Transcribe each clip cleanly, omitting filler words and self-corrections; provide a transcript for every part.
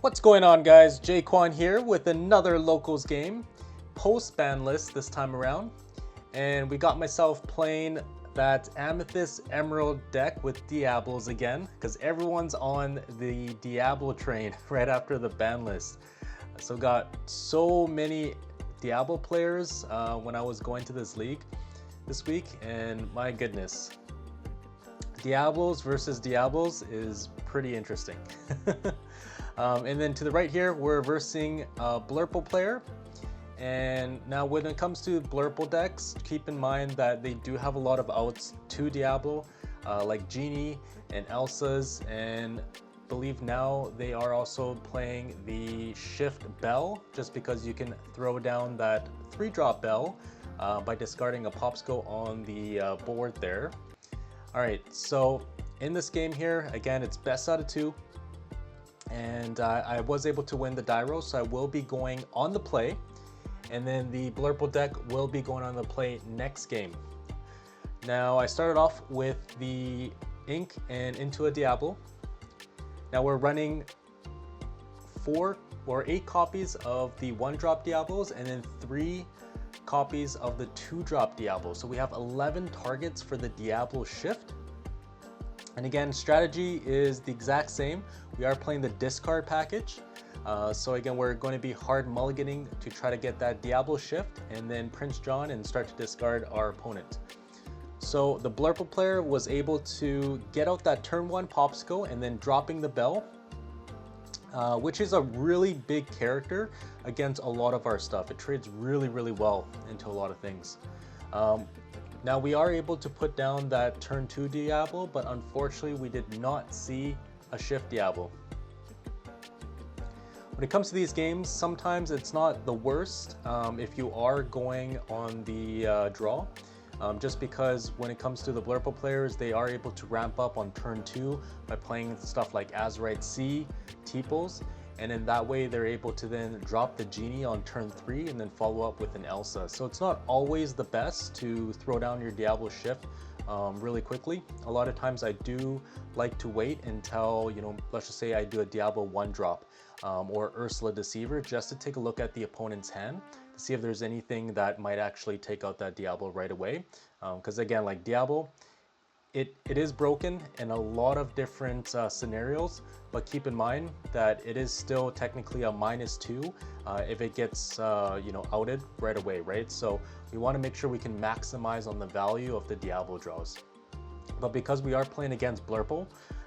What's going on, guys? Jaquan here with another locals game, post ban list this time around, and we got myself playing that Amethyst Emerald deck with Diablos again, because everyone's on the Diablo train right after the ban list. So got so many Diablo players when I was going to this league this week, and my goodness, Diablos versus Diablos is pretty interesting. And then to the right here, we're versing a Blurple player. And now when it comes to Blurple decks, keep in mind that they do have a lot of outs to Diablo, like Genie and Elsa's, and believe now they are also playing the Shift Bell, just because you can throw down that 3-drop Bell by discarding a Popsicle on the board there. Alright, so in this game here, again, it's best out of 2. And I was able to win the die roll, so I will be going on the play, and then the Blurple deck will be going on the play next game. Now I started off with the Ink and into a Diablo. Now we're running 4 or 8 copies of the 1-drop Diablos and then 3 copies of the 2-drop Diablo. So we have 11 targets for the Diablo Shift. And again, strategy is the exact same. We are playing the discard package. So again, we're going to be hard mulliganing to try to get that Diablo Shift and then Prince John and start to discard our opponent. So the Blurple player was able to get out that turn 1 Popsicle and then dropping the Bell, which is a really big character against a lot of our stuff. It trades really, really well into a lot of things. Now we are able to put down that turn 2 Diablo, but unfortunately we did not see a Shift Diablo. When it comes to these games, sometimes it's not the worst if you are going on the draw, just because when it comes to the Blurple players, they are able to ramp up on turn 2 by playing stuff like Azurite Sea, Teeples, and in that way they're able to then drop the Genie on turn 3 and then follow up with an Elsa. So it's not always the best to throw down your Diablo Shift really quickly. A lot of times I do like to wait until, let's just say I do a Diablo 1-drop or Ursula Deceiver, just to take a look at the opponent's hand to see if there's anything that might actually take out that Diablo right away. Because again, like Diablo, it is broken in a lot of different scenarios, but keep in mind that it is still technically a -2 if it gets outed right away, right? So we want to make sure we can maximize on the value of the Diablo draws. But because we are playing against Blurple,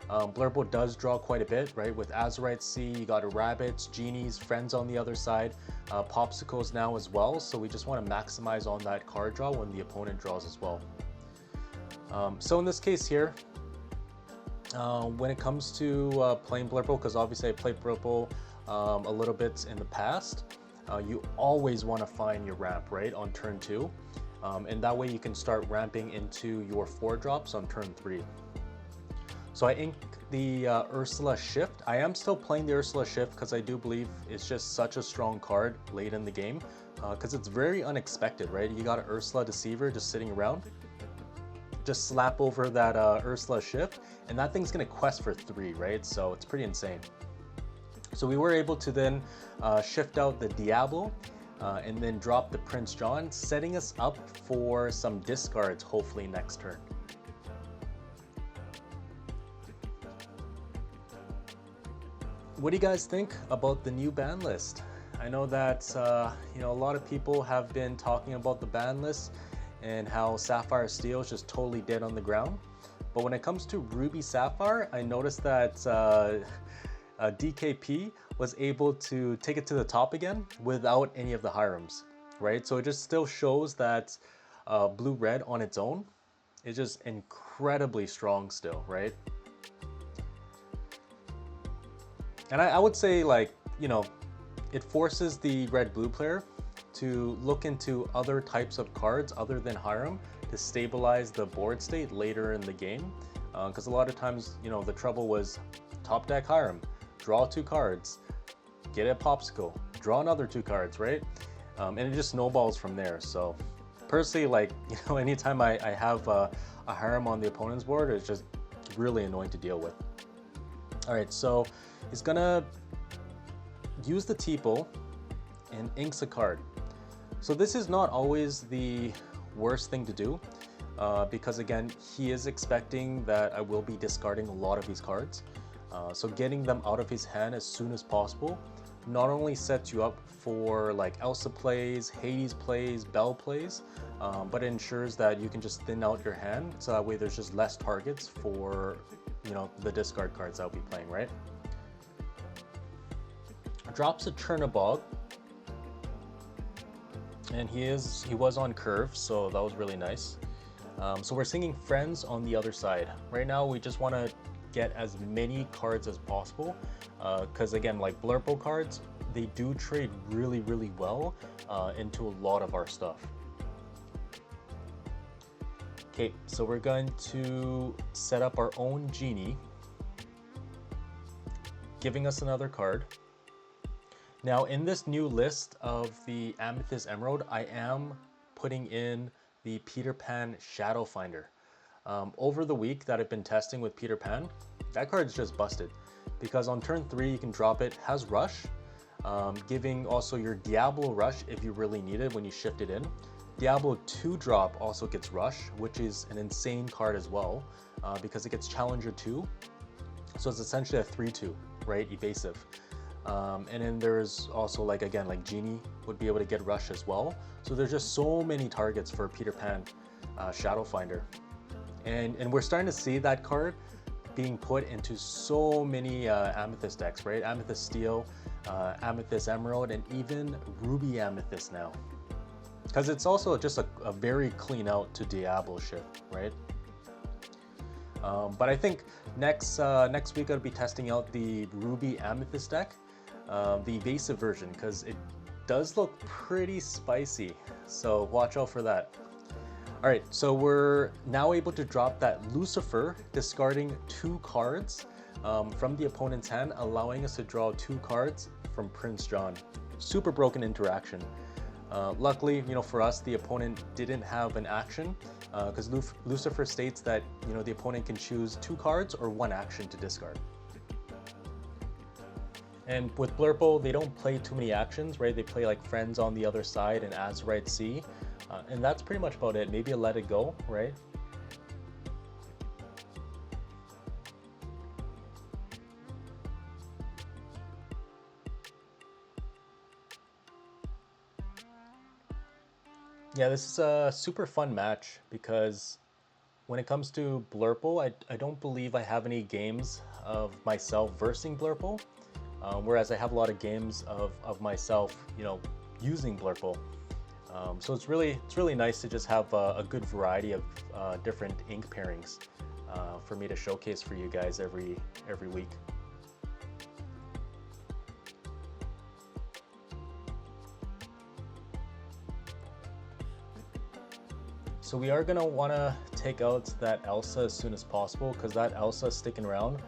Blurple does draw quite a bit, right? With Azurite Sea, you got Rabbits, Genies, Friends on the other side, Popsicles now as well. So we just want to maximize on that card draw when the opponent draws as well. So in this case here, when it comes to playing Blurple, because obviously I played Blurple a little bit in the past, you always want to find your ramp, right, on turn 2. And that way you can start ramping into your 4-drops on turn 3. So I inked the Ursula Shift. I am still playing the Ursula Shift because I do believe it's just such a strong card late in the game, because it's very unexpected, right? You got an Ursula Deceiver just sitting around. Just slap over that Ursula Shift, and that thing's gonna quest for 3, right? So it's pretty insane. So we were able to then shift out the Diablo and then drop the Prince John, setting us up for some discards hopefully next turn. What do you guys think about the new ban list? I know that a lot of people have been talking about the ban list and how Sapphire Steel is just totally dead on the ground. But when it comes to Ruby Sapphire, I noticed that DKP was able to take it to the top again without any of the Hirems, right? So it just still shows that blue-red on its own is just incredibly strong still, right? And I would say, like, it forces the red-blue player to look into other types of cards other than Hirem to stabilize the board state later in the game. Because a lot of times, the trouble was top deck Hirem, draw 2 cards, get a Popsicle, draw another 2 cards, right? And it just snowballs from there. So personally, like, anytime I have a Hirem on the opponent's board, it's just really annoying to deal with. All right, so he's gonna use the Teeple and inks a card. So this is not always the worst thing to do, because again, he is expecting that I will be discarding a lot of these cards. So getting them out of his hand as soon as possible not only sets you up for like Elsa plays, Hades plays, Belle plays, but it ensures that you can just thin out your hand, so that way there's just less targets for, you know, the discard cards I'll be playing, right? Drops a Chernabog, and he was on curve, so that was really nice. So we're singing Friends on the other side. Right now we just want to get as many cards as possible, because again, like Blurple cards, they do trade really well into a lot of our stuff. Okay, so we're going to set up our own genie, giving us another card. Now in this new list of the Amethyst Emerald, I am putting in the Peter Pan Shadow Finder. Over the week that I've been testing with Peter Pan, that card's just busted, because on turn 3 you can drop it, has Rush, giving also your Diablo Rush if you really need it when you shift it in. Diablo 2 drop also gets Rush, which is an insane card as well, because it gets Challenger 2, so it's essentially a 3-2, right, evasive. And then there's also, like, again, like Genie would be able to get Rush as well. So there's just so many targets for Peter Pan Shadow Finder. And we're starting to see that card being put into so many Amethyst decks, right? Amethyst Steel, Amethyst Emerald, and even Ruby Amethyst now. Because it's also just a very clean out to Diablo shift, right? But I think next week I'll be testing out the Ruby Amethyst deck, the evasive version, because it does look pretty spicy, so watch out for that. Alright, so we're now able to drop that Lucifer, discarding 2 cards from the opponent's hand, allowing us to draw 2 cards from Prince John. Super broken interaction. Luckily, you know, for us, the opponent didn't have an action, because Lucifer states that, you know, the opponent can choose 2 cards or 1 action to discard. And with Blurple, they don't play too many actions, right? They play like Friends on the other side and Azurite Sea, and that's pretty much about it. Maybe a Let It Go, right? Yeah, this is a super fun match, because when it comes to Blurple, I don't believe I have any games of myself versing Blurple, whereas I have a lot of games of myself, you know, using Blurple. So it's really nice to just have a good variety of different ink pairings for me to showcase for you guys every week. So we are gonna wanna take out that Elsa as soon as possible, because that Elsa sticking around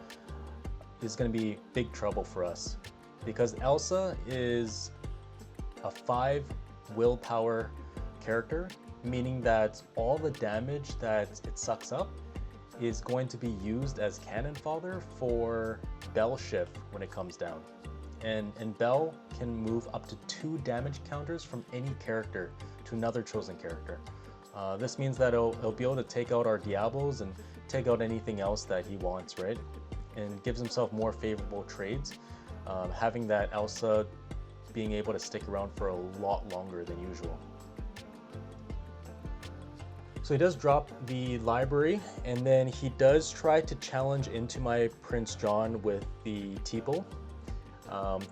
is gonna be big trouble for us. Because Elsa is a 5 willpower character, meaning that all the damage that it sucks up is going to be used as cannon fodder for Belle shift when it comes down. And Belle can move up to 2 damage counters from any character to another chosen character. This means that it'll be able to take out our Diablos and take out anything else that he wants, right? And gives himself more favorable trades, having that Elsa being able to stick around for a lot longer than usual. So he does drop the library, and then he does try to challenge into my Prince John with the Teeple,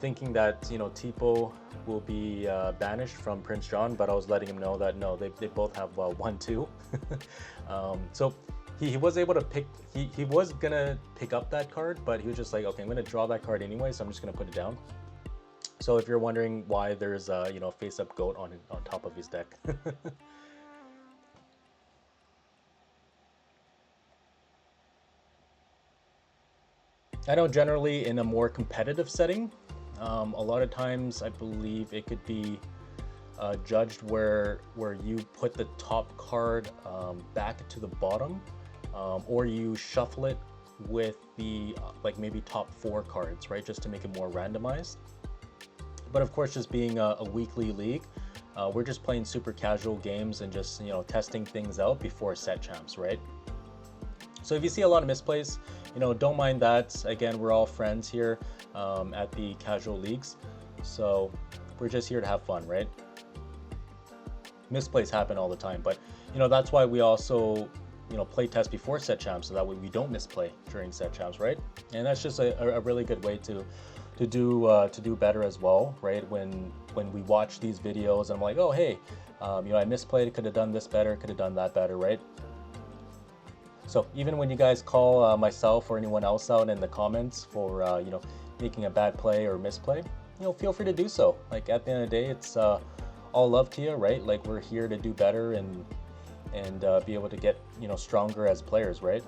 thinking that, you know, Teeple will be banished from Prince John, but I was letting him know that no, they both have 1-2. So he was able to pick, he was gonna pick up that card, but he was just like, okay, I'm gonna draw that card anyway, so I'm just gonna put it down. So if you're wondering why there's you know, face-up goat on top of his deck. I know generally in a more competitive setting, a lot of times I believe it could be judged where you put the top card back to the bottom, or you shuffle it with the like maybe top 4 cards, right, just to make it more randomized. But of course, just being a weekly league, we're just playing super casual games and just, you know, testing things out before set champs, right? So if you see a lot of misplays, you know, don't mind that. Again, we're all friends here at the casual leagues. So we're just here to have fun, right? Misplays happen all the time, but you know, that's why we also, you know, play test before set champs, so that way we don't misplay during set champs, right? And that's just a really good way to do better as well, right? When we watch these videos and I'm like, oh hey, you know, I misplayed, could have done this better, could have done that better, right? So even when you guys call myself or anyone else out in the comments for you know, making a bad play or misplay, you know, feel free to do so. Like at the end of the day, it's all love to you, right? Like we're here to do better and be able to get, you know, stronger as players, right?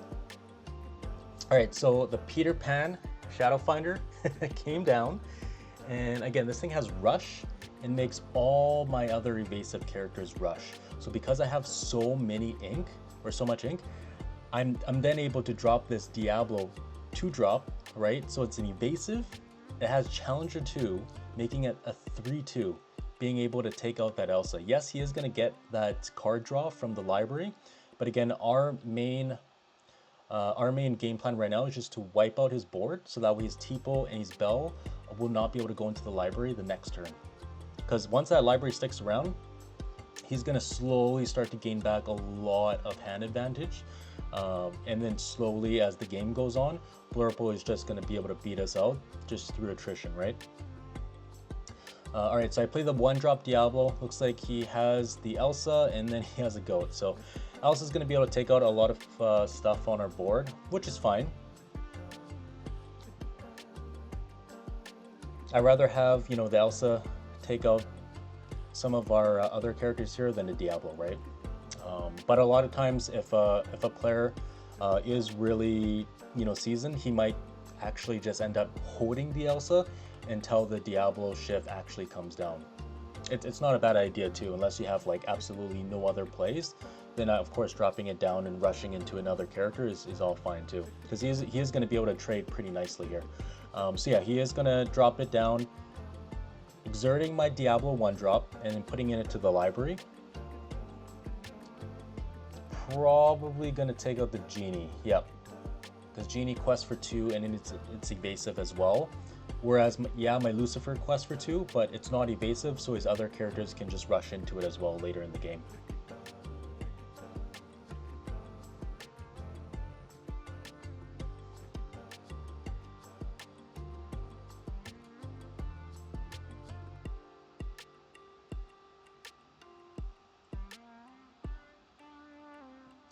All right, so the Peter Pan Shadow Finder came down, and again, this thing has rush and makes all my other evasive characters rush. So because I have so many ink, or so much ink, I'm then able to drop this Diablo 2-drop, right? So it's an evasive, it has Challenger 2, making it a 3-2. Being able to take out that Elsa. Yes, he is going to get that card draw from the library, but again, our main game plan right now is just to wipe out his board, so that way his Tipo and his Bell will not be able to go into the library the next turn. Because once that library sticks around, he's going to slowly start to gain back a lot of hand advantage, and then slowly as the game goes on, Blurple is just going to be able to beat us out just through attrition, right? All right, so I play the 1-drop Diablo. Looks like he has the Elsa and then he has a goat. So Elsa's going to be able to take out a lot of stuff on our board, which is fine. I'd rather have, you know, the Elsa take out some of our other characters here than the Diablo, right? But a lot of times, if a player is really, you know, seasoned, he might actually just end up holding the Elsa until the Diablo shift actually comes down. It's not a bad idea too, unless you have like absolutely no other plays. Then of course dropping it down and rushing into another character is all fine too, because he is going to be able to trade pretty nicely here. So yeah, he is going to drop it down, exerting my Diablo 1-drop and then putting it into the library. Probably going to take out the Genie. Yep, because Genie quests for 2 and it's evasive as well. Whereas, yeah, my Lucifer quest for 2, but it's not evasive, so his other characters can just rush into it as well later in the game.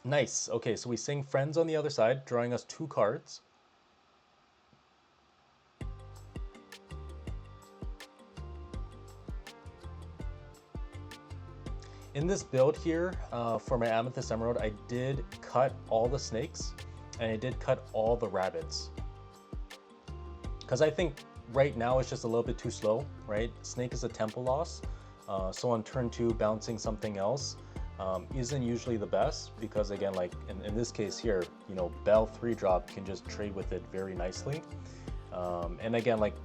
Nice. Okay, so we sing Friends on the other side, drawing us 2 cards. In this build here, for my Amethyst Emerald, I did cut all the snakes and I did cut all the rabbits. Because I think right now it's just a little bit too slow, right? Snake is a tempo loss, so on turn 2, bouncing something else isn't usually the best, because again, like in this case here, you know, Bell 3-drop can just trade with it very nicely. And again, like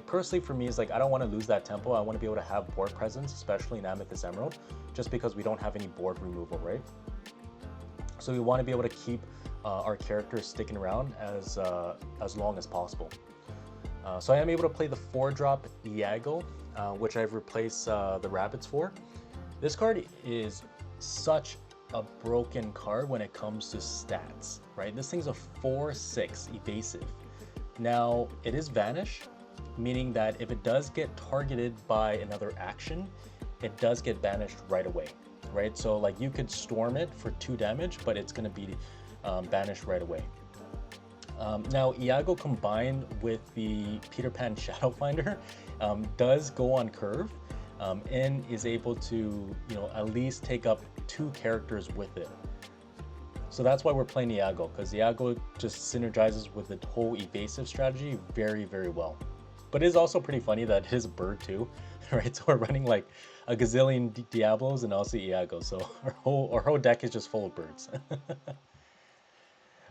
personally for me, is like I don't want to lose that tempo. I want to be able to have board presence, especially in Amethyst Emerald, just because we don't have any board removal, right? So we want to be able to keep our characters sticking around as long as possible. So I am able to play the 4-drop Iago, which I've replaced the rabbits for. This card is such a broken card when it comes to stats, right? This thing's a 4/6 evasive. Now it is vanish, meaning that if it does get targeted by another action, it does get banished right away, right? So like you could storm it for 2 damage, but it's going to be banished right away. Now Iago combined with the Peter Pan Shadow Finder does go on curve, and is able to, you know, at least take up 2 characters with it. So that's why we're playing Iago, because Iago just synergizes with the whole evasive strategy very, very well. But it is also pretty funny that it is a bird too, right? So we're running like a gazillion Diablos and also Iago, so our whole deck is just full of birds. All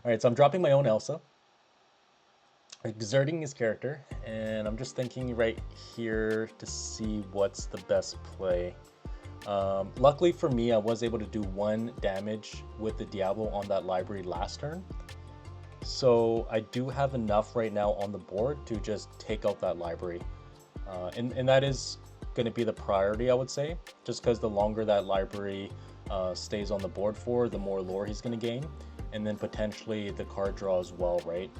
right, so I'm dropping my own Elsa. exerting his character, and I'm just thinking right here to see what's the best play. Luckily for me, I was able to do 1 damage with the Diablo on that library last turn. So I do have enough right now on the board to just take out that library. And that is going to be the priority, I would say, just because the longer that library stays on the board for, the more lore he's going to gain. And then potentially the card draw as well, right?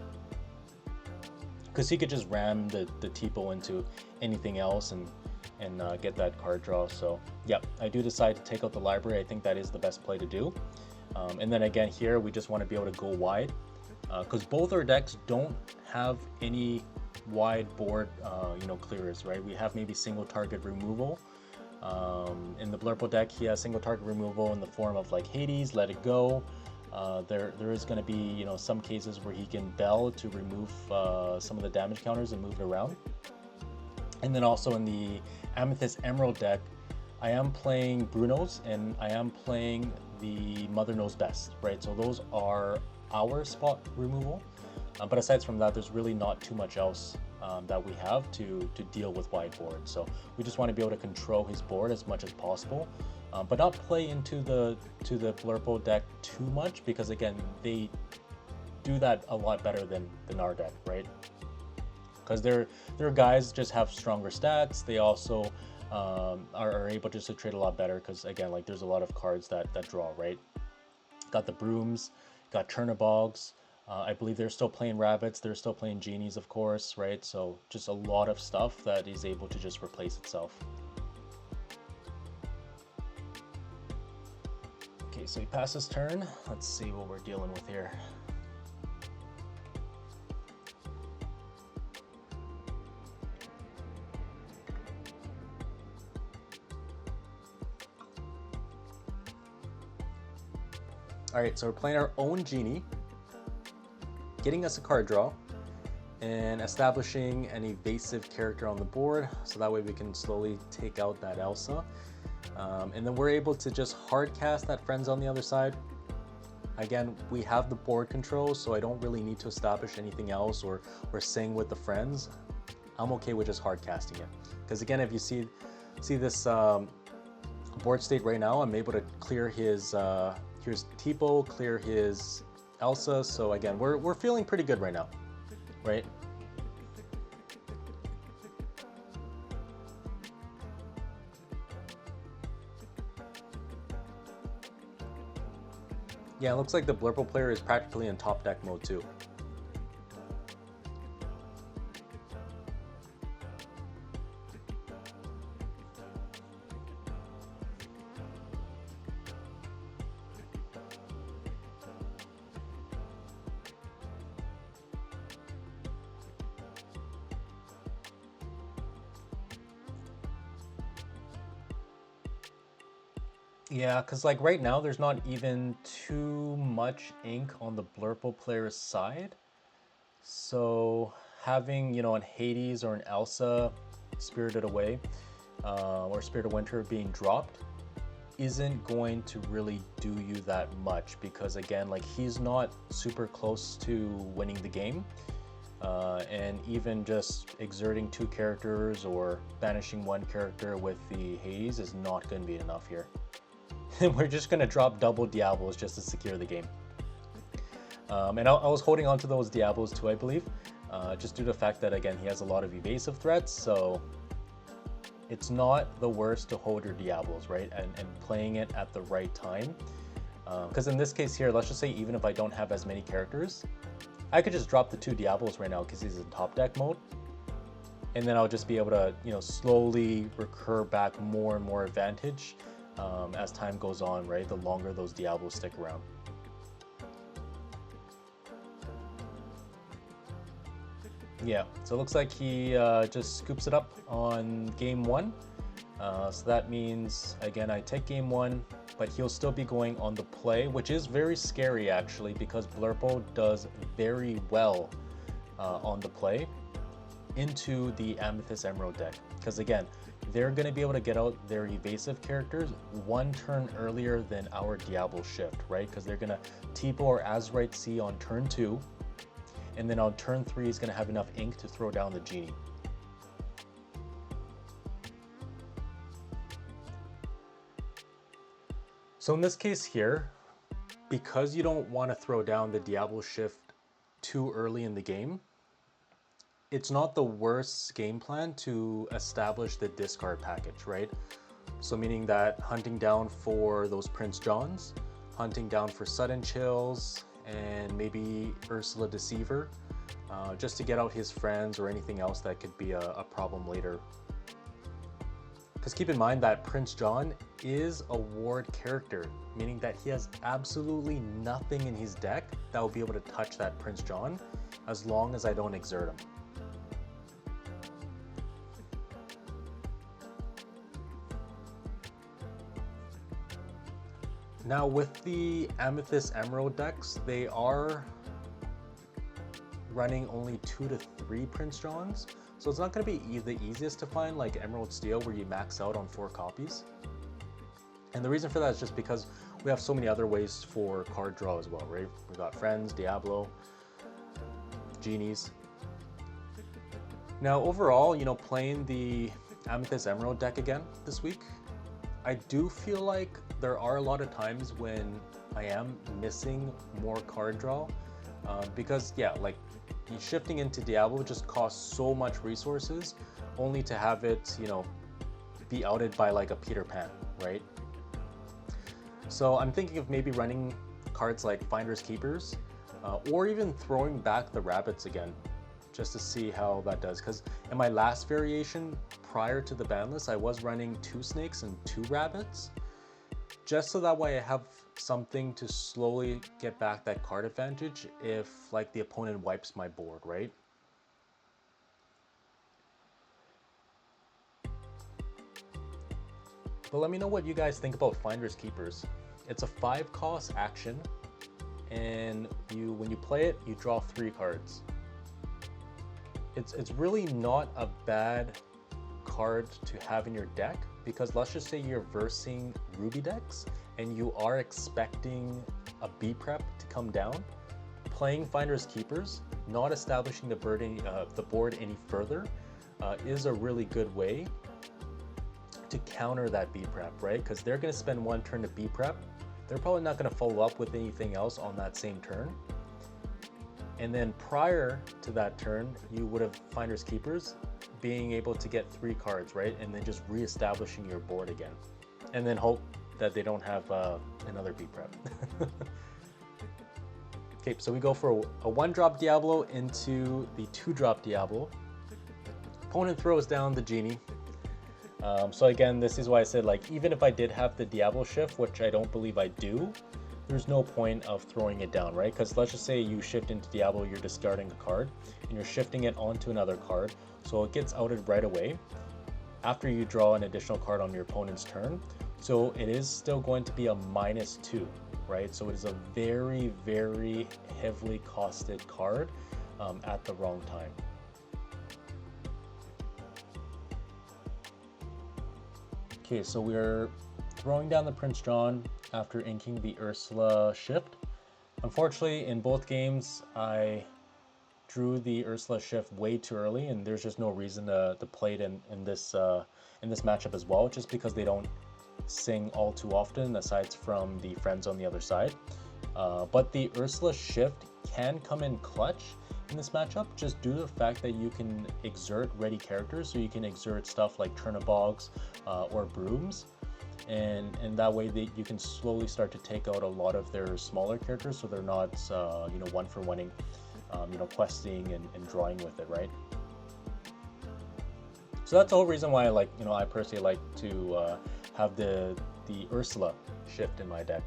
Because he could just ram the Tipo into anything else and get that card draw. So yeah, I do decide to take out the library. I think that is the best play to do. And then again here, we just want to be able to go wide. Because both our decks don't have any wide board, clearers, right? We have maybe single target removal. In the Blurple deck, he has single target removal in the form of like Hades, Let It Go. There is going to be, some cases where he can bell to remove some of the damage counters and move it around. And then also in the Amethyst Emerald deck, I am playing Bruno's and I am playing the Mother Knows Best, right? So those are our spot removal, but aside from that, there's really not too much else that we have to deal with wide board. So we just want to be able to control his board as much as possible, but not play into the Blurple deck too much, because again, they do that a lot better than our deck, right? Because their guys just have stronger stats. They also are able just to trade a lot better, because again, like there's a lot of cards that draw, right? Got the Brooms, got Chernobyls. I believe they're still playing Rabbits. They're still playing Genies, of course, right? So just a lot of stuff that is able to just replace itself. Okay, so he passes turn. Let's see what we're dealing with here. All right, so we're playing our own Genie, getting us a card draw, and establishing an evasive character on the board, so that way we can slowly take out that Elsa. And then we're able to just hard cast that Friends on the other side. Again, we have the board control, so I don't really need to establish anything else or sing with the Friends. I'm okay with just hard casting it. Because again, if you see this board state right now, I'm able to clear his here's Tipo, clear his Elsa. So again, we're feeling pretty good right now, right? Yeah, it looks like the Blurple player is practically in top deck mode too. Yeah, because like right now, there's not even too much ink on the Blurple player's side. So having, an Hades or an Elsa Spirited Away or Spirit of Winter being dropped isn't going to really do you that much, because again, like he's not super close to winning the game. And even just exerting 2 characters or banishing 1 character with the Hades is not going to be enough here. We're just going to drop double Diablos just to secure the game. And I was holding on to those Diablos too, I believe, just due to the fact that, again, he has a lot of evasive threats, so it's not the worst to hold your Diablos, right? And playing it at the right time. Because in this case here, let's just say even if I don't have as many characters, I could just drop the 2 Diablos right now because he's in top deck mode. And then I'll just be able to, slowly recur back more and more advantage as time goes on, right? The longer those Diablos stick around. Yeah, so it looks like he just scoops it up on game 1. So that means, again, I take game 1, but he'll still be going on the play, which is very scary actually, because Blurple does very well on the play into the Amethyst Emerald deck. Because again, they're going to be able to get out their evasive characters 1 turn earlier than our Diablo shift, right? Because they're going to Tipo or Azurite Sea on turn 2. and then on turn 3 he's going to have enough ink to throw down the genie. So in this case here, because you don't want to throw down the Diablo shift too early in the game, it's not the worst game plan to establish the discard package, right? So meaning that hunting down for those Prince Johns, hunting down for Sudden Chills, and maybe Ursula Deceiver, just to get out his friends or anything else that could be a problem later. Because keep in mind that Prince John is a ward character, meaning that he has absolutely nothing in his deck that will be able to touch that Prince John as long as I don't exert him. Now with the Amethyst Emerald decks, they are running only 2 to 3 Prince Johns. So it's not going to be the easiest to find like Emerald Steel where you max out on 4 copies. And the reason for that is just because we have so many other ways for card draw as well, right? We got Friends, Diablo, Genies. Now overall, you know, playing the Amethyst Emerald deck again this week, I do feel like there are a lot of times when I am missing more card draw because yeah, like shifting into Diablo just costs so much resources only to have it, you know, be outed by like a Peter Pan, right? So I'm thinking of maybe running cards like Finders Keepers or even throwing back the rabbits again just to see how that does. Because in my last variation prior to the ban list, I was running 2 snakes and 2 rabbits just so that way I have something to slowly get back that card advantage if like the opponent wipes my board, right? But let me know what you guys think about Finders Keepers. It's a 5-cost action, and when you play it, you draw 3 cards. It's really not a bad card to have in your deck, because let's just say you're versing Ruby decks and you are expecting a B prep to come down. Playing Finders Keepers, not establishing the board any further, is a really good way to counter that B prep, right? Because they're going to spend 1 turn to B prep. They're probably not going to follow up with anything else on that same turn. And then prior to that turn, you would have Finders Keepers being able to get 3 cards, right? And then just re-establishing your board again. And then hope that they don't have another B prep. Okay, so we go for a 1-drop Diablo into the 2-drop Diablo. Opponent throws down the Genie. So again, this is why I said, like, even if I did have the Diablo shift, which I don't believe I do, there's no point of throwing it down, right? Because let's just say you shift into Diablo, you're discarding a card, and you're shifting it onto another card, so it gets outed right away after you draw an additional card on your opponent's turn. So it is still going to be a -2, right? So it is a very, very heavily costed card at the wrong time. Okay, so we're throwing down the Prince John after inking the Ursula shift. Unfortunately, in both games, I drew the Ursula shift way too early, and there's just no reason to play it in this matchup as well, just because they don't sing all too often, aside from the friends on the other side. But the Ursula shift can come in clutch in this matchup, just due to the fact that you can exert ready characters, so you can exert stuff like Turnibogs or Brooms, and that way you can slowly start to take out a lot of their smaller characters, so they're not one for winning, questing and drawing with it, right? So that's the whole reason why I personally like to have the Ursula shift in my deck.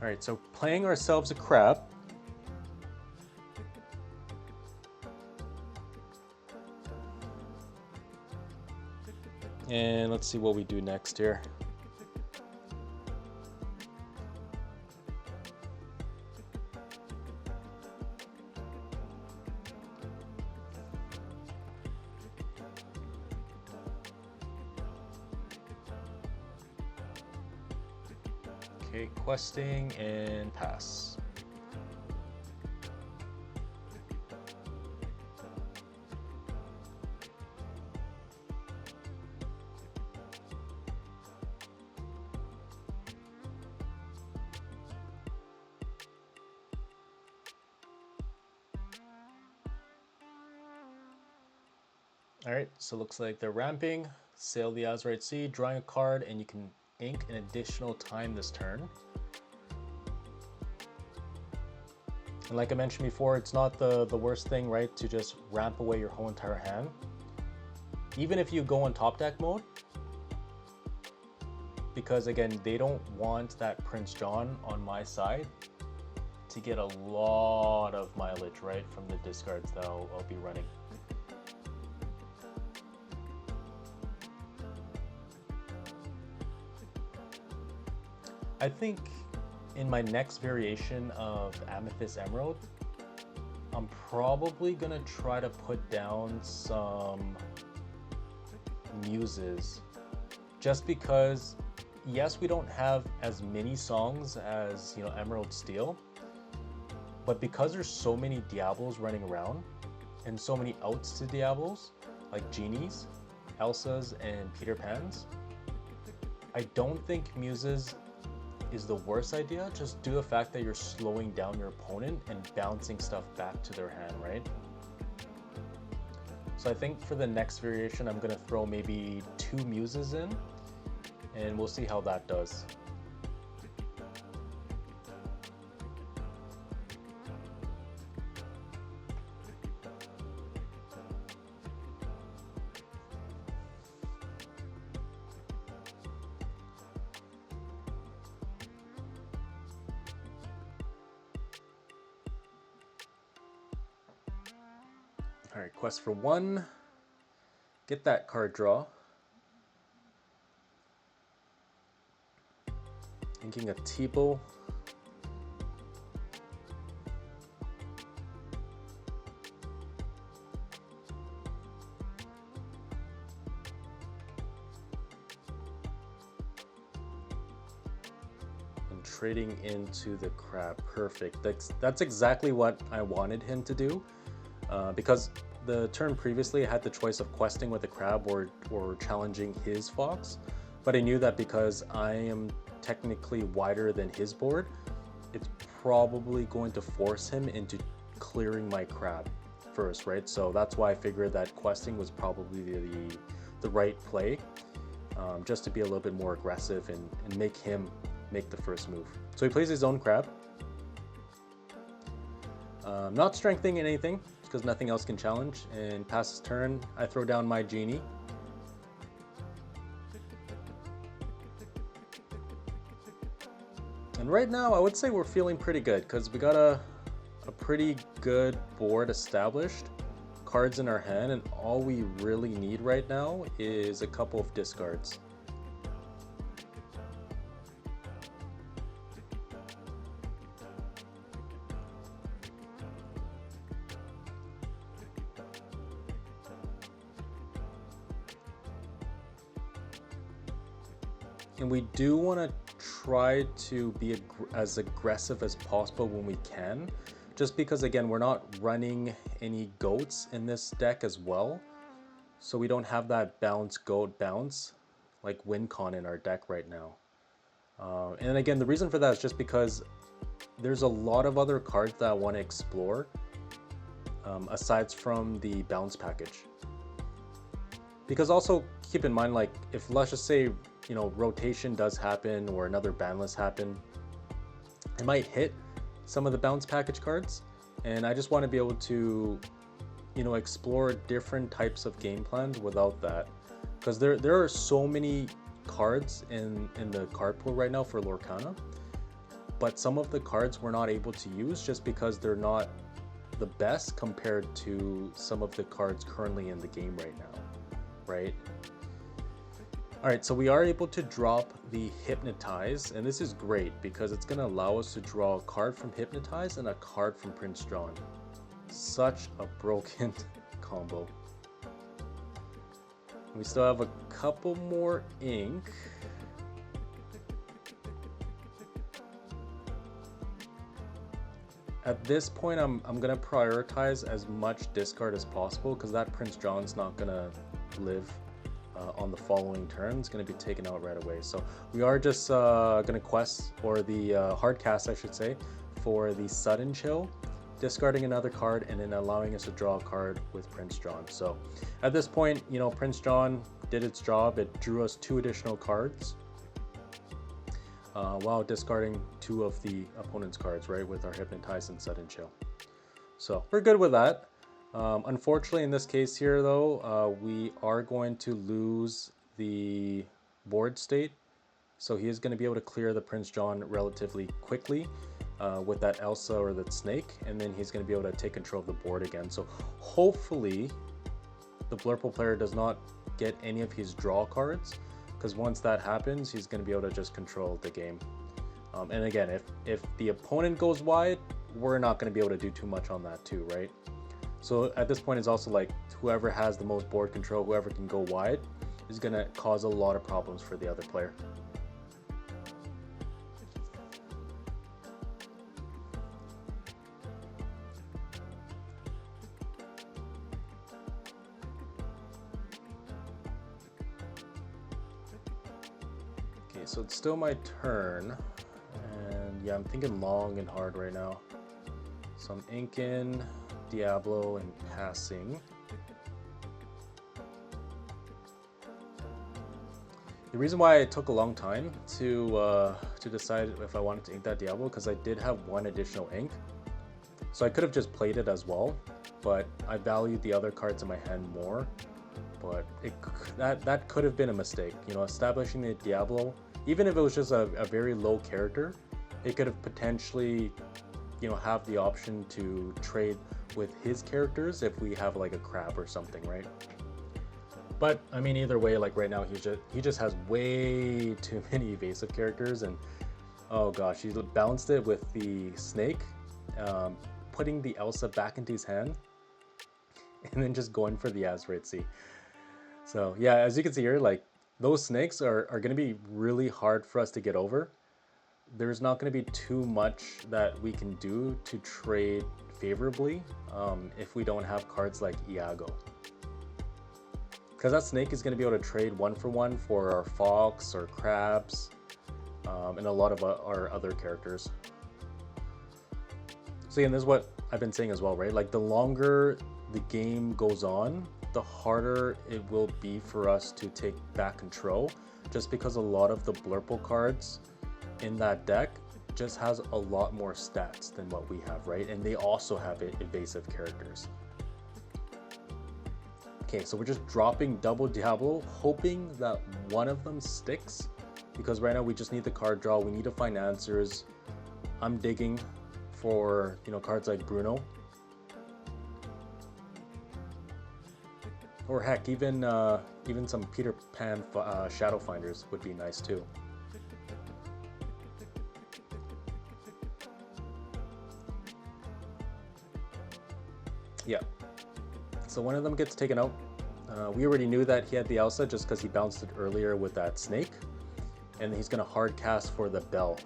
All right, so playing ourselves a crab. And let's see what we do next here. Okay, questing and pass. Alright, so looks like they're ramping. Sail the Azurite Sea, drawing a card, and you can ink an additional time this turn. And like I mentioned before, it's not the worst thing, right, to just ramp away your whole entire hand. Even if you go on top deck mode, because again, they don't want that Prince John on my side to get a lot of mileage, right, from the discards that I'll be running. I think in my next variation of Amethyst Emerald, I'm probably gonna try to put down some muses, just because yes, we don't have as many songs as, you know, Emerald Steel, but because there's so many Diablos running around and so many outs to Diablos like Genies, Elsas, and Peter Pans, I don't think muses is the worst idea, just due to the fact that you're slowing down your opponent and bouncing stuff back to their hand, right? So I think for the next variation, I'm gonna throw maybe 2 muses in, and we'll see how that does. All right, quest for 1. Get that card draw. Inking a Tipo. And trading into the crab. Perfect. That's exactly what I wanted him to do. Because the turn previously I had the choice of questing with the crab or challenging his fox, but I knew that because I am technically wider than his board, it's probably going to force him into clearing my crab first, right? So that's why I figured that questing was probably the right play, just to be a little bit more aggressive and make him make the first move. So he plays his own crab. Not strengthening anything, because nothing else can challenge, and past his turn, I throw down my Genie. And right now, I would say we're feeling pretty good, because we got a pretty good board established, cards in our hand, and all we really need right now is a couple of discards. And we do want to try to be as aggressive as possible when we can, just because again, we're not running any goats in this deck as well. So we don't have that bounce goat bounce like WinCon in our deck right now. And again, the reason for that is just because there's a lot of other cards that I want to explore aside from the bounce package. Because also keep in mind, like if let's just say, you know, rotation does happen or another ban list happen, it might hit some of the bounce package cards, and I just want to be able to, you know, explore different types of game plans without that, because there are so many cards in the card pool right now for Lorcana, but some of the cards we're not able to use just because they're not the best compared to some of the cards currently in the game right now, right? All right, so we are able to drop the Hypnotize, and this is great because it's going to allow us to draw a card from Hypnotize and a card from Prince John. Such a broken combo. We still have a couple more ink. at this point, I'm gonna prioritize as much discard as possible because that Prince John's not gonna live on the following turn. It's gonna be taken out right away. So we are just gonna quest, or the hard cast, I should say, for the sudden chill, discarding another card and then allowing us to draw a card with Prince John. So at this point, you know, Prince John did its job. It drew us 2 additional cards while discarding 2 of the opponent's cards, right, with our Hypnotize and Sudden Chill. So we're good with that. Unfortunately, in this case here, though, we are going to lose the board state. So he is going to be able to clear the Prince John relatively quickly with that Elsa or that Snake, and then he's going to be able to take control of the board again. So hopefully the Blurple player does not get any of his draw cards, because once that happens, he's going to be able to just control the game. And again, if the opponent goes wide, we're not going to be able to do too much on that too, right? So at this point, it's also like whoever has the most board control, whoever can go wide, is going to cause a lot of problems for the other player. Okay, so it's still my turn, and yeah, I'm thinking long and hard right now. So I'm inking, Diablo, and passing. The reason why it took a long time to decide if I wanted to ink that Diablo, because I did have 1 additional ink. So I could have just played it as well, but I valued the other cards in my hand more. But that could have been a mistake. You know, establishing the Diablo, even if it was just a very low character, it could have potentially, you know, have the option to trade with his characters if we have like a crab or something, right? But I mean, either way, like right now he just has way too many evasive characters, and oh gosh, he balanced it with the Snake, putting the Elsa back into his hand, and then just going for the Azurite Sea. So yeah, as you can see here, like those snakes are going to be really hard for us to get over. There's not going to be too much that we can do to trade favorably if we don't have cards like Iago. Because that snake is going to be able to trade 1-for-1 for our fox or crabs and a lot of our other characters. So again, this is what I've been saying as well, right? Like the longer the game goes on, the harder it will be for us to take back control, just because a lot of the Blurple cards in that deck just has a lot more stats than what we have, right? And they also have evasive characters. Okay, so we're just dropping double Diablo, hoping that one of them sticks, because right now we just need the card draw. We need to find answers. I'm digging for, you know, cards like Bruno. Or heck, even some Peter Pan Shadow Finders would be nice too. Yeah. So one of them gets taken out. We already knew that he had the Elsa just because he bounced it earlier with that Snake. And he's going to hard cast for the Bell.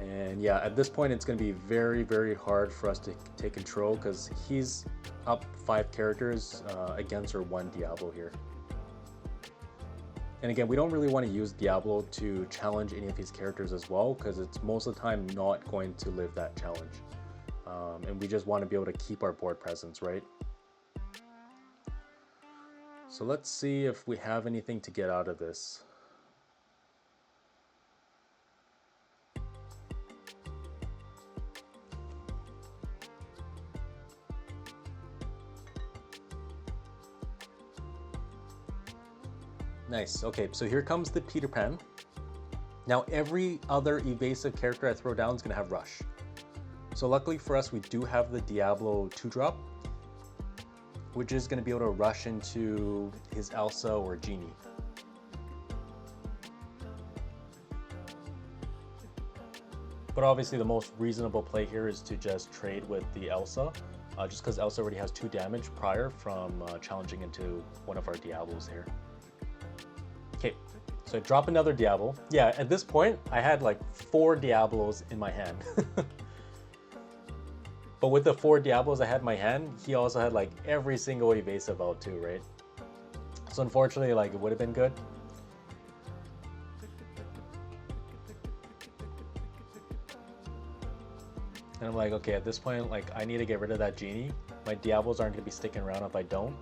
And yeah, at this point it's going to be very, very hard for us to take control because he's up 5 characters against our 1 Diablo here. And again, we don't really want to use Diablo to challenge any of his characters as well, because it's most of the time not going to live that challenge. And we just want to be able to keep our board presence, right? So let's see if we have anything to get out of this. Nice. Okay, so here comes the Peter Pan. Now every other evasive character I throw down is going to have Rush. So luckily for us, we do have the Diablo 2-drop, which is going to be able to rush into his Elsa or Genie. But obviously the most reasonable play here is to just trade with the Elsa, just because Elsa already has 2 damage prior from challenging into one of our Diablos here. Okay, so I drop another Diablo. Yeah, at this point, I had like 4 Diablos in my hand. But with the 4 Diablos I had in my hand, he also had like every single evasive out too, right? So unfortunately, like, it would have been good. And I'm like, okay, at this point, like, I need to get rid of that genie. My Diablos aren't going to be sticking around if I don't.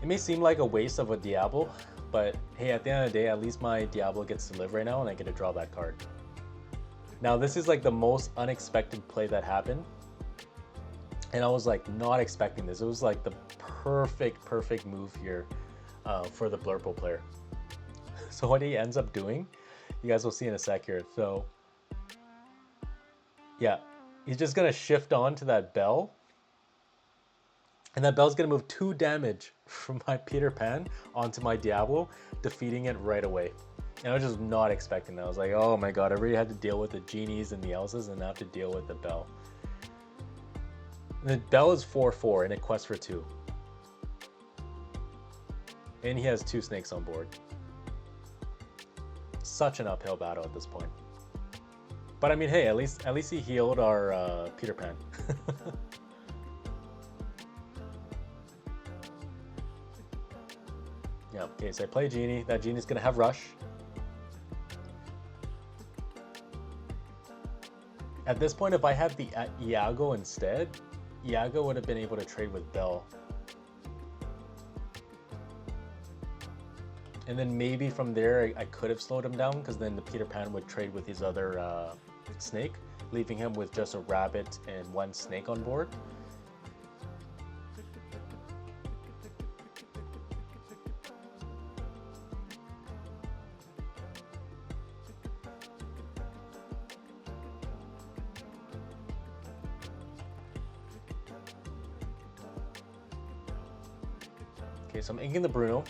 It may seem like a waste of a Diablo, but hey, at the end of the day, at least my Diablo gets to live right now and I get to draw that card. Now, this is like the most unexpected play that happened. And I was like not expecting this. It was like the perfect move here for the Blurple player. So what he ends up doing, you guys will see in a sec here. So yeah, he's just gonna shift on to that bell. And that bell's gonna move 2 damage from my Peter Pan onto my Diablo, defeating it right away. And I was just not expecting that. I was like, oh my god, I already had to deal with the genies and the Elsas and now I have to deal with the bell. The bell is 4/4 and it quests for 2. And he has 2 snakes on board. Such an uphill battle at this point. But I mean, hey, at least he healed our Peter Pan. Yeah, okay, so I play Genie. That Genie's gonna have Rush. At this point, if I had the Iago instead, Iago would have been able to trade with Bell. And then maybe from there, I could have slowed him down because then the Peter Pan would trade with his other snake, leaving him with just a rabbit and 1 snake on board. Okay, so I'm inking the Bruno,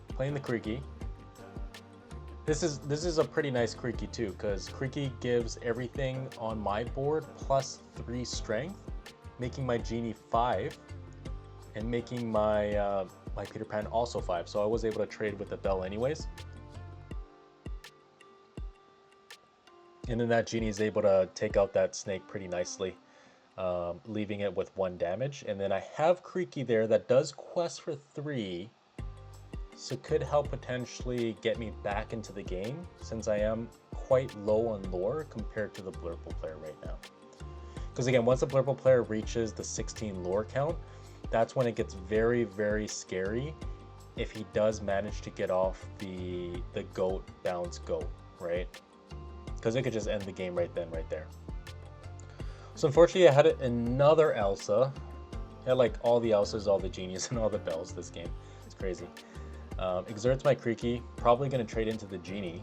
playing the Creaky. This is a pretty nice Creaky too, because Creaky gives everything on my board plus 3 strength, making my Genie 5, and making my my Peter Pan also 5. So I was able to trade with the Bell anyways. And then that Genie is able to take out that snake pretty nicely, leaving it with 1 damage. And then I have Creaky there that does quest for 3. So could help potentially get me back into the game since I am quite low on lore compared to the Blurple player right now. Because again, once the Blurple player reaches the 16 lore count, that's when it gets very scary if he does manage to get off the goat bounce goat, right? Because it could just end the game right then, right there. So unfortunately I had another Elsa. I had like all the Elsas, all the Genies, and all the Bells this game. It's crazy. Exerts my Creaky, probably going to trade into the Genie.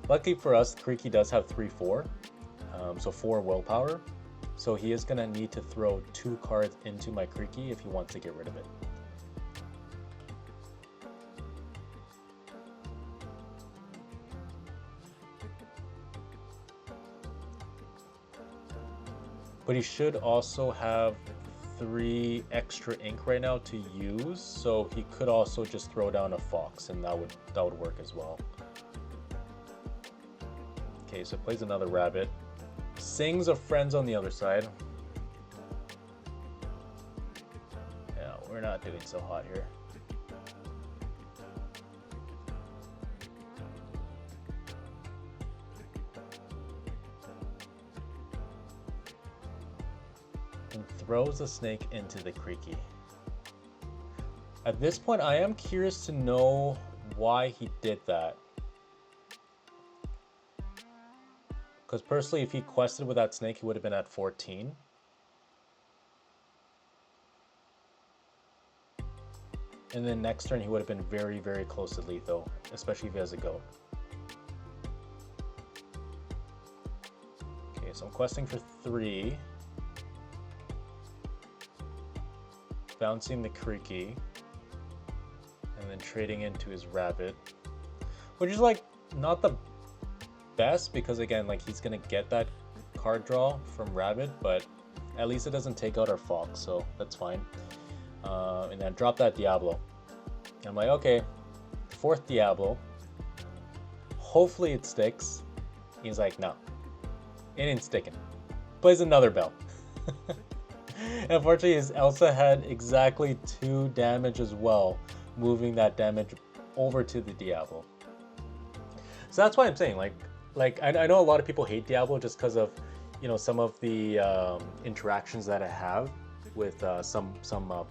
Luckily for us, Creaky does have 3/4, so 4 willpower. So he is going to need to throw 2 cards into my Creaky if he wants to get rid of it. But he should also have 3 extra ink right now to use, so he could also just throw down a fox and that would work as well. Okay, so plays another rabbit. Sings of friends on the other side. Yeah, we're not doing so hot here. And throws a snake into the Creaky. At this point, I am curious to know why he did that. Because personally, if he quested with that snake, he would have been at 14. And then next turn, he would have been very close to lethal, especially if he has a goat. Okay, so I'm questing for 3. Bouncing the Creaky. And then trading into his rabbit. Which is like, not the best, because again, like, he's gonna get that card draw from rabbit, but at least it doesn't take out our fox, so that's fine. And then drop that Diablo. I'm like, okay, 4th Diablo. Hopefully it sticks. He's like, no, it ain't sticking. Plays another bell. Unfortunately, his Elsa had exactly 2 damage as well, moving that damage over to the Diablo. So that's why I'm saying, like I know a lot of people hate Diablo just because of, you know, some of the interactions that I have with some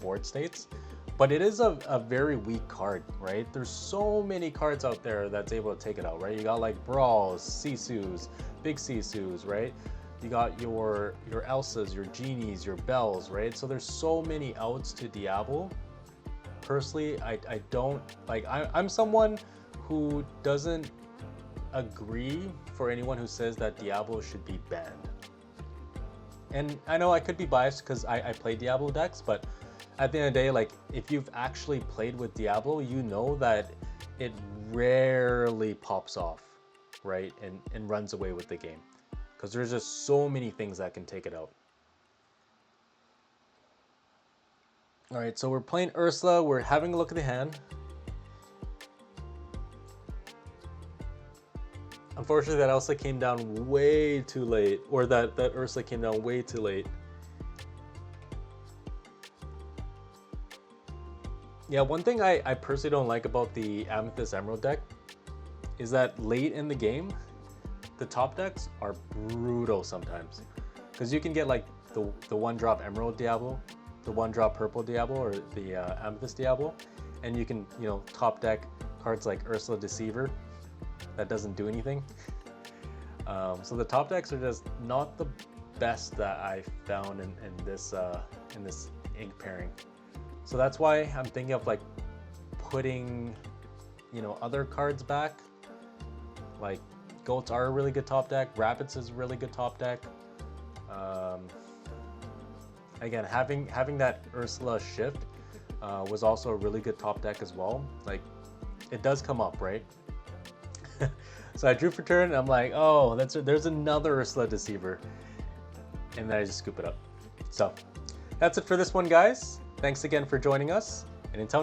board states. But it is a very weak card, right? There's so many cards out there that's able to take it out, right? You got like Brawls, Sisus, Big Sisus, right? You got your Elsas, your Genies, your Bells, right? So there's so many outs to Diablo. Personally, I don't, like, I'm someone who doesn't agree for anyone who says that Diablo should be banned. And I know I could be biased because I play Diablo decks, but at the end of the day, like, if you've actually played with Diablo, you know that it rarely pops off, right? And runs away with the game. Because there's just so many things that can take it out. Alright, so we're playing Ursula, we're having a look at the hand. Unfortunately, that Elsa came down way too late, or that Ursula came down way too late. Yeah, one thing I personally don't like about the Amethyst Emerald deck is that late in the game, the top decks are brutal sometimes. Because you can get like the 1-drop Emerald Diablo, the 1-drop Purple Diablo, or the Amethyst Diablo, and you can, you know, top deck cards like Ursula Deceiver that doesn't do anything. So the top decks are just not the best that I found in this ink pairing. So that's why I'm thinking of like putting, you know, other cards back. Like Goats are a really good top deck. Rabbits is a really good top deck. Again, having that Ursula shift was also a really good top deck as well. Like, it does come up, right? So I drew for turn, and I'm like, oh, there's another Ursula Deceiver, and then I just scoop it up. So that's it for this one, guys. Thanks again for joining us, and until next time.